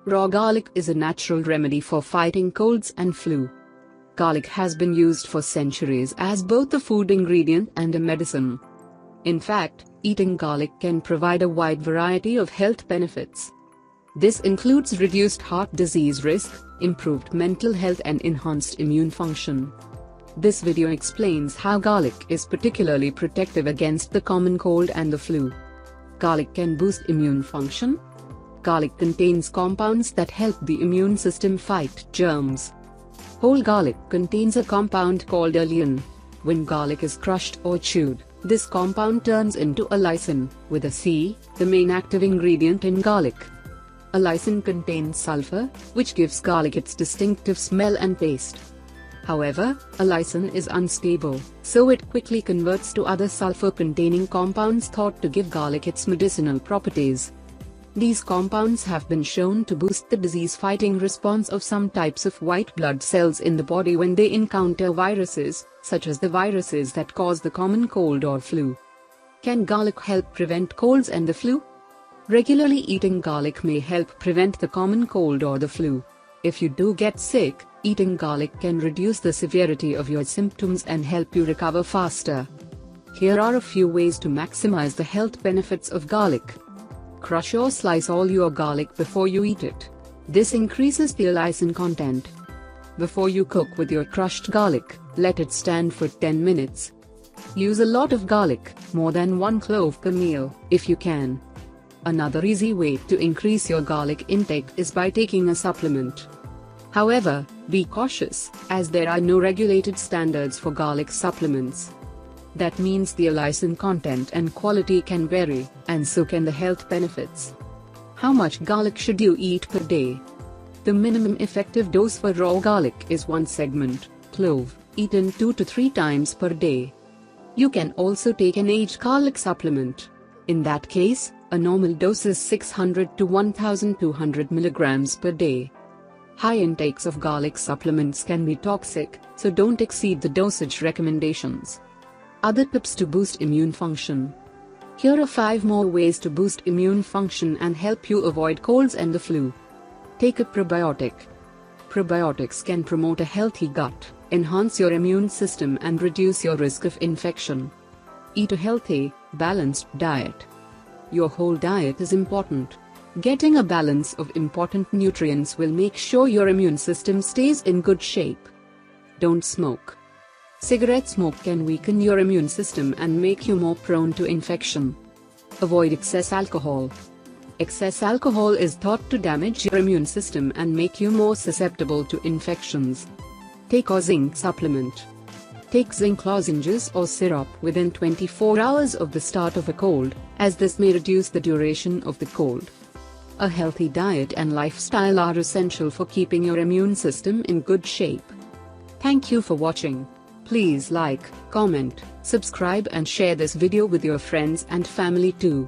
Raw garlic is a natural remedy for fighting colds and flu. Garlic has been used for centuries as both a food ingredient and a medicine. In fact, eating garlic can provide a wide variety of health benefits. This includes reduced heart disease risk, improved mental health and enhanced immune function. This video explains how garlic is particularly protective against the common cold and the flu. Garlic can boost immune function. Garlic contains compounds that help the immune system fight germs. Whole garlic contains a compound called allicin. When garlic is crushed or chewed, this compound turns into allicin, with a C, the main active ingredient in garlic. Allicin contains sulfur, which gives garlic its distinctive smell and taste. However, allicin is unstable, so it quickly converts to other sulfur-containing compounds thought to give garlic its medicinal properties. These compounds have been shown to boost the disease-fighting response of some types of white blood cells in the body when they encounter viruses, such as the viruses that cause the common cold or flu. Can garlic help prevent colds and the flu? Regularly eating garlic may help prevent the common cold or the flu. If you do get sick, eating garlic can reduce the severity of your symptoms and help you recover faster. Here are a few ways to maximize the health benefits of garlic. Crush or slice all your garlic before you eat it. This increases the allicin content. Before you cook with your crushed garlic, let it stand for 10 minutes. Use a lot of garlic, more than 1 clove per meal, if you can. Another easy way to increase your garlic intake is by taking a supplement. However, be cautious, as there are no regulated standards for garlic supplements. That means the allicin content and quality can vary, and so can the health benefits. How much garlic should you eat per day? The minimum effective dose for raw garlic is 1 segment, clove, eaten 2 to 3 times per day. You can also take an aged garlic supplement. In that case, a normal dose is 600 to 1200 milligrams per day. High intakes of garlic supplements can be toxic, so don't exceed the dosage recommendations. Other tips to boost immune function. Here are 5 more ways to boost immune function and help you avoid colds and the flu. Take a probiotic. Probiotics can promote a healthy gut, enhance your immune system and reduce your risk of infection. Eat a healthy, balanced diet. Your whole diet is important. Getting a balance of important nutrients will make sure your immune system stays in good shape. Don't smoke. Cigarette smoke can weaken your immune system and make you more prone to infection. Avoid excess alcohol. Excess alcohol is thought to damage your immune system and make you more susceptible to infections. Take a zinc supplement. Take zinc lozenges or syrup within 24 hours of the start of a cold, as this may reduce the duration of the cold. A healthy diet and lifestyle are essential for keeping your immune system in good shape. Thank you for watching. Please like, comment, subscribe and share this video with your friends and family too.